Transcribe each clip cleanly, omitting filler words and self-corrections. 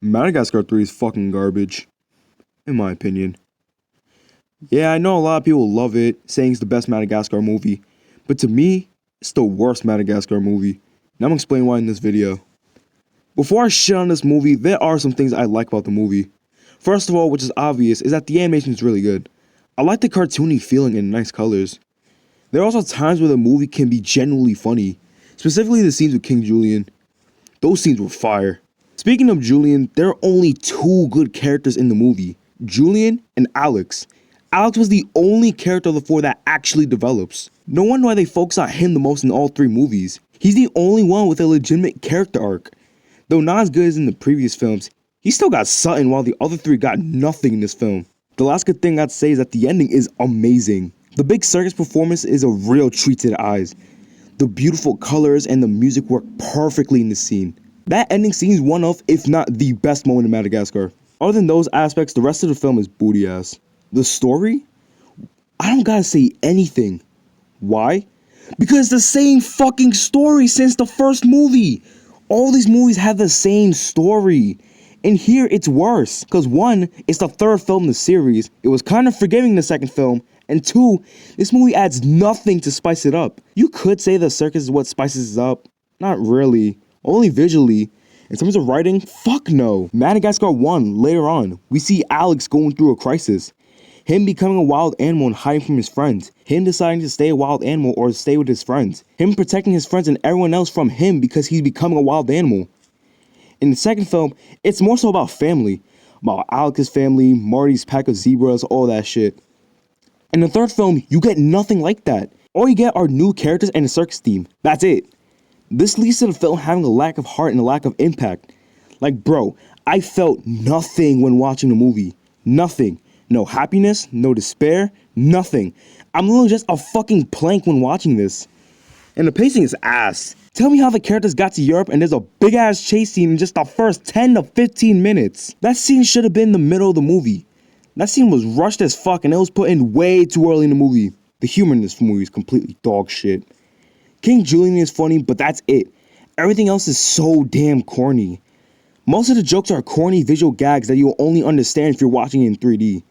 Madagascar 3 is fucking garbage, in my opinion. Yeah, I know a lot of people love it, saying it's the best Madagascar movie, but to me, it's the worst Madagascar movie. Now I'm gonna explain why in this video. Before I shit on this movie, there are some things I like about the movie. First of all, which is obvious, is that the animation is really good. I like the cartoony feeling and nice colors. There are also times where the movie can be genuinely funny, specifically the scenes with King Julian. Those scenes were fire. Speaking of Julian, there are only two good characters in the movie, Julian and Alex. Alex was the only character of the four that actually develops. No wonder why they focus on him the most in all three movies. He's the only one with a legitimate character arc. Though not as good as in the previous films, he still got something while the other three got nothing in this film. The last good thing I'd say is that the ending is amazing. The big circus performance is a real treat to the eyes. The beautiful colors and the music work perfectly in this scene. That ending scene is one of, if not the best moment in Madagascar. Other than those aspects, the rest of the film is booty ass. The story? I don't gotta say anything. Why? Because it's the same fucking story since the first movie. All these movies have the same story. And here it's worse. Because one, it's the third film in the series. It was kind of forgiving the second film. And two, this movie adds nothing to spice it up. You could say the circus is what spices it up. Not really. Only visually. In terms of writing, fuck no. Madagascar 1, later on, we see Alex going through a crisis. Him becoming a wild animal and hiding from his friends. Him deciding to stay a wild animal or stay with his friends. Him protecting his friends and everyone else from him because he's becoming a wild animal. In the second film, it's more so about family. About Alex's family, Marty's pack of zebras, all that shit. In the third film, you get nothing like that. All you get are new characters and a circus theme. That's it. This leads to the film having a lack of heart and a lack of impact. Like, bro, I felt nothing when watching the movie. Nothing. No happiness, no despair, nothing. I'm literally just a fucking plank when watching this. And the pacing is ass. Tell me how the characters got to Europe and there's a big ass chase scene in just the first 10 to 15 minutes. That scene should have been in the middle of the movie. That scene was rushed as fuck and it was put in way too early in the movie. The humor in this movie is completely dog shit. King Julian is funny, but that's it. Everything else is so damn corny. Most of the jokes are corny visual gags that you'll only understand if you're watching it in 3D.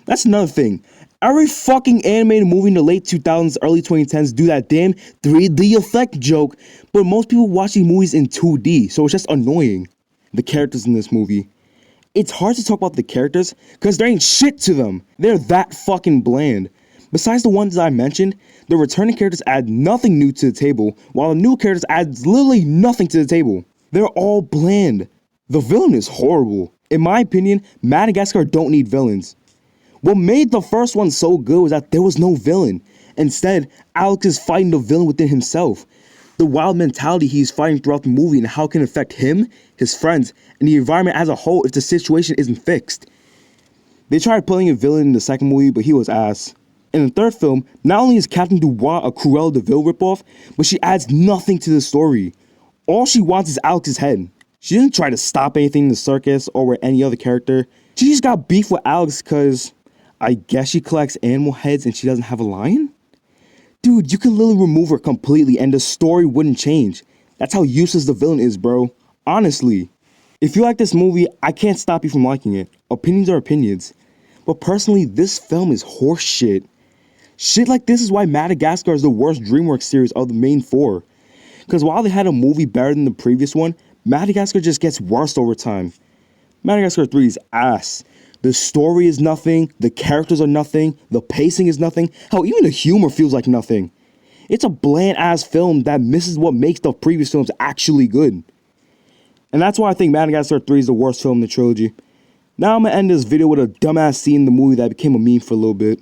That's another thing. Every fucking animated movie in the late 2000s, early 2010s do that damn 3D effect joke, but most people watch these movies in 2D, so it's just annoying. The characters in this movie. It's hard to talk about the characters, because there ain't shit to them. They're that fucking bland. Besides the ones I mentioned, the returning characters add nothing new to the table, while the new characters add literally nothing to the table. They're all bland. The villain is horrible. In my opinion, Madagascar don't need villains. What made the first one so good was that there was no villain. Instead, Alex is fighting the villain within himself. The wild mentality he's fighting throughout the movie and how it can affect him, his friends, and the environment as a whole if the situation isn't fixed. They tried putting a villain in the second movie, but he was ass. In the third film, not only is Captain Dubois a Cruella de Vil ripoff, but she adds nothing to the story. All she wants is Alex's head. She didn't try to stop anything in the circus or with any other character. She just got beef with Alex because I guess she collects animal heads and she doesn't have a lion? Dude, you can literally remove her completely and the story wouldn't change. That's how useless the villain is, bro. Honestly. If you like this movie, I can't stop you from liking it. Opinions are opinions. But personally, this film is horse shit. Shit like this is why Madagascar is the worst DreamWorks series of the main four. Because while they had a movie better than the previous one, Madagascar just gets worse over time. Madagascar 3 is ass. The story is nothing, the characters are nothing, the pacing is nothing, hell, even the humor feels like nothing. It's a bland-ass film that misses what makes the previous films actually good. And that's why I think Madagascar 3 is the worst film in the trilogy. Now I'm gonna end this video with a dumbass scene in the movie that became a meme for a little bit.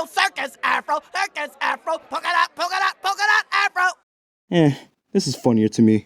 Circus, Afro, circus, Afro, polka dot, afro. This is funnier to me.